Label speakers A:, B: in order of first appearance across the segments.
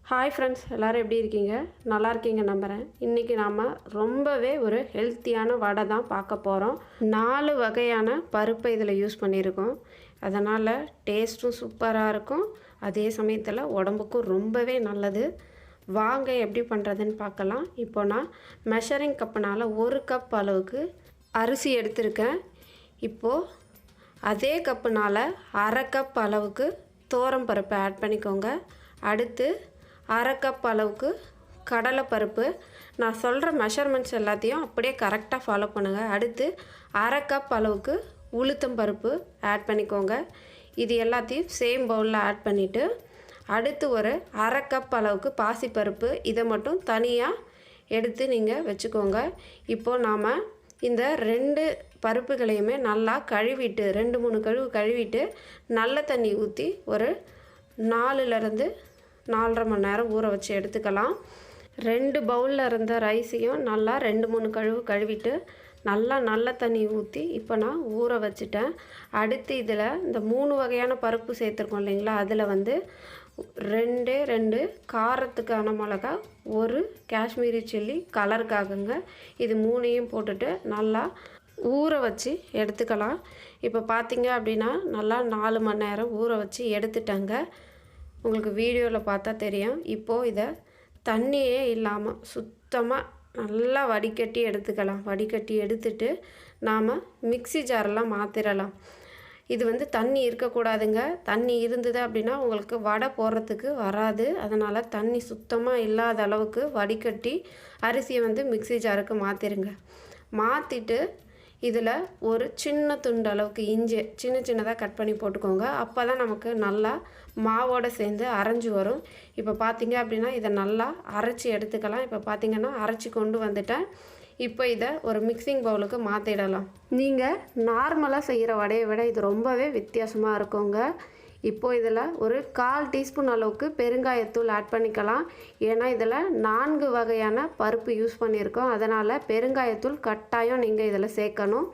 A: Hi friends, எல்லோரும் எப்படி இருக்கீங்க? நல்லா இருக்கீங்க நம்புகிறேன். இன்றைக்கி நாம் ரொம்பவே ஒரு ஹெல்த்தியான வடை தான் பார்க்க போகிறோம். 4 வகையான பருப்பை இதில் யூஸ் பண்ணியிருக்கோம். அதனால் டேஸ்ட்டும் சூப்பராக இருக்கும். அதே சமயத்தில் உடம்புக்கும் ரொம்பவே நல்லது. வாங்க எப்படி பண்ணுறதுன்னு பார்க்கலாம். இப்போ நான் மெஷரிங் கப்புனால் 1 கப் அளவுக்கு அரிசி எடுத்திருக்கேன். இப்போது அதே கப்புனால் 1/2 கப் அளவுக்கு துவரம் பருப்பை ஆட் பண்ணிக்கோங்க. அடுத்து 1/2 கப் அளவுக்கு கடலைப்பருப்பு. நான் சொல்கிற மெஷர்மெண்ட்ஸ் எல்லாத்தையும் அப்படியே கரெக்டாக ஃபாலோ பண்ணுங்கள். அடுத்து 1/2 கப் அளவுக்கு உளுத்தம் பருப்பு ஆட் பண்ணிக்கோங்க. இது எல்லாத்தையும் சேம் பவுலில் ஆட் பண்ணிவிட்டு அடுத்து ஒரு 1/2 கப் அளவுக்கு பாசிப்பருப்பு, இதை மட்டும் தனியாக எடுத்து நீங்கள் வச்சுக்கோங்க. இப்போது நாம் இந்த 2 பருப்புகளையுமே நல்லா கழுவிட்டு 2-3 கழுவிட்டு நல்ல தண்ணி ஊற்றி ஒரு 4லேருந்து 4.5 மணி நேரம் ஊற வச்சு எடுத்துக்கலாம். 2 பவுலில் இருந்த ரைஸையும் நல்லா 2-3 கழுவிட்டு நல்ல தண்ணி ஊற்றி இப்போ நான் ஊற வச்சுட்டேன். அடுத்து இதில் இந்த 3 வகையான பருப்பு சேர்த்துருக்கோம் இல்லைங்களா, அதில் வந்து 2 காரத்துக்கான மிளகா, 1 காஷ்மீரி சில்லி கலருக்காகங்க. இது 3ஐயும் போட்டுட்டு நல்லா ஊற வச்சு எடுத்துக்கலாம். இப்போ பார்த்தீங்க அப்படின்னா நல்லா 4 மணி நேரம் ஊற வச்சு எடுத்துட்டேங்க. உங்களுக்கு வீடியோவில் பார்த்தா தெரியும். இப்போது இதை தண்ணியே இல்லாமல் சுத்தமாக நல்லா வடிகட்டி எடுத்துக்கலாம். வடிகட்டி எடுத்துட்டு நாம் மிக்ஸி ஜாரெல்லாம் மாற்றிடலாம். இது வந்து தண்ணி இருக்கக்கூடாதுங்க. தண்ணி இருந்தது அப்படின்னா உங்களுக்கு வடை போடுறதுக்கு வராது. அதனால் தண்ணி சுத்தமாக இல்லாத அளவுக்கு வடிகட்டி அரிசியை வந்து மிக்ஸி ஜாருக்கு மாற்றிடுங்க. மாற்றிட்டு இதில் ஒரு சின்ன துண்டு அளவுக்கு இஞ்சி சின்னதாக கட் பண்ணி போட்டுக்கோங்க. அப்போ தான் நமக்கு நல்லா மாவோடு சேர்ந்து அரைஞ்சி வரும். இப்போ பார்த்தீங்க அப்படின்னா இதை நல்லா அரைச்சி எடுத்துக்கலாம். இப்போ பார்த்திங்கன்னா அரைச்சி கொண்டு வந்துட்டேன். இப்போ இதை ஒரு மிக்சிங் பவுலுக்கு மாற்றிடலாம். நீங்கள் நார்மலாக செய்கிற வடையை விட இது ரொம்பவே வித்தியாசமாக இருக்குங்க. இப்போது இதில் ஒரு 1/4 டீஸ்பூன் அளவுக்கு பெருங்காயத்தூள் ஆட் பண்ணிக்கலாம். ஏன்னா இதில் 4 வகையான பருப்பு யூஸ் பண்ணியிருக்கோம். அதனால் பெருங்காயத்தூள் கட்டாயம் நீங்கள் இதில் சேர்க்கணும்.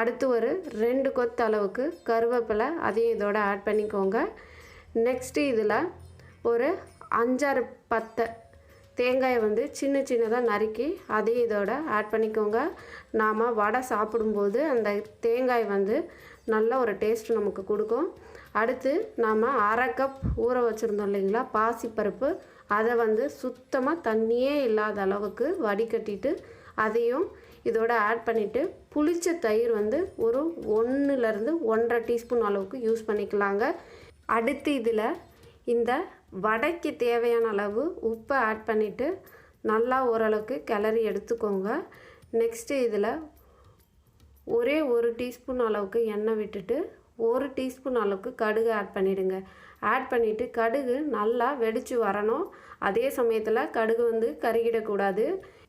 A: அடுத்து ஒரு 2 கொத்து அளவுக்கு கருவேப்பிலை, அதையும் இதோட ஆட் பண்ணிக்கோங்க. நெக்ஸ்ட்டு இதில் ஒரு 5-6 பத்தை தேங்காயை வந்து சின்னதாக நறுக்கி அதையும் இதோட ஆட் பண்ணிக்கோங்க. நாம் வடை சாப்பிடும்போது அந்த தேங்காய் வந்து நல்ல ஒரு டேஸ்ட் நமக்கு கொடுக்கும். அடுத்து நாம் 1/2 கப் ஊற வச்சுருந்தோம் இல்லைங்களா பாசிப்பருப்பு, அதை வந்து சுத்தமாக தண்ணியே இல்லாத அளவுக்கு வடிகட்டிட்டு அதையும் இதோட ஆட் பண்ணிவிட்டு புளிச்ச தயிர் வந்து ஒரு 1லேருந்து 1.5 டீஸ்பூன் அளவுக்கு யூஸ் பண்ணிக்கலாங்க. அடுத்து இதில் இந்த வடைக்கு தேவையான அளவு உப்பை ஆட் பண்ணிவிட்டு நல்லா ஓரளவுக்கு கிளறி எடுத்துக்கோங்க. நெக்ஸ்ட்டு இதில் ஒரே 1 டீஸ்பூன் அளவுக்கு எண்ணெய் விட்டுட்டு 1 டீஸ்பூன் அளவுக்கு கடுகு ஆட் பண்ணிவிடுங்க. ஆட் பண்ணிவிட்டு கடுகு நல்லா வெடித்து வரணும். அதே சமயத்தில் கடுகு வந்து கருகிடக்கூடாது.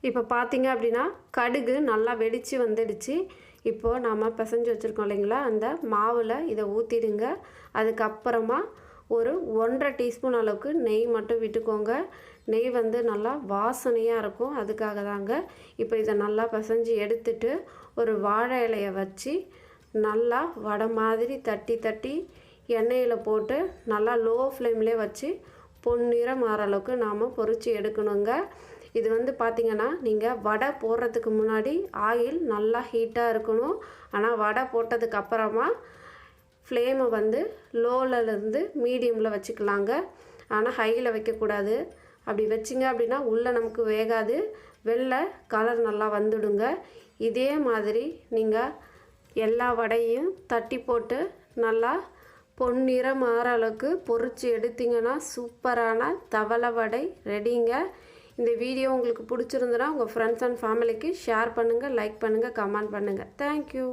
A: இப்போ பார்த்தீங்க அப்படின்னா கடுகு நல்லா வெடித்து வந்துடுச்சு. இப்போது நாம் பிசைஞ்சு வச்சுருக்கோம் இல்லைங்களா, அந்த மாவில் இதை ஊற்றிடுங்க. அதுக்கப்புறமா ஒரு 1.5 டீஸ்பூன் அளவுக்கு நெய் மட்டும் விட்டுக்கோங்க. நெய் வந்து நல்லா வாசனையாக இருக்கும், அதுக்காக தாங்க. இப்போ இதை நல்லா பிசைஞ்சு எடுத்துட்டு ஒரு வாழை இலையை வச்சு நல்லா வடை மாதிரி தட்டி எண்ணெயில் போட்டு நல்லா லோ ஃப்ளேம்லேயே வச்சு பொன்னிறம் மாற அளவுக்கு நாம் பொரித்து எடுக்கணுங்க. இது வந்து பார்த்திங்கன்னா நீங்கள் வடை போடுறதுக்கு முன்னாடி ஆயில் நல்லா ஹீட்டாக இருக்கணும். ஆனால் வடை போட்டதுக்கு அப்புறமா ஃப்ளேமை வந்து லோவிலேருந்து மீடியமில் வச்சுக்கலாங்க. ஆனால் ஹையில் வைக்கக்கூடாது. அப்படி வச்சிங்க அப்படின்னா உள்ளே நமக்கு வேகாது, வெள்ளை கலர் நல்லா வந்துடுங்க. இதே மாதிரி நீங்கள் எல்லா வடையும் தட்டி போட்டு நல்லா பொன்னிறம் மாற அளவுக்கு பொரித்து எடுத்திங்கன்னா சூப்பரான தவளை வடை ரெடிங்க. இந்த வீடியோ உங்களுக்கு பிடிச்சிருந்துன்னா உங்கள் ஃப்ரெண்ட்ஸ் அண்ட் ஃபேமிலிக்கு ஷேர் பண்ணுங்கள், லைக் பண்ணுங்கள், கமெண்ட் பண்ணுங்கள். தேங்க்யூ.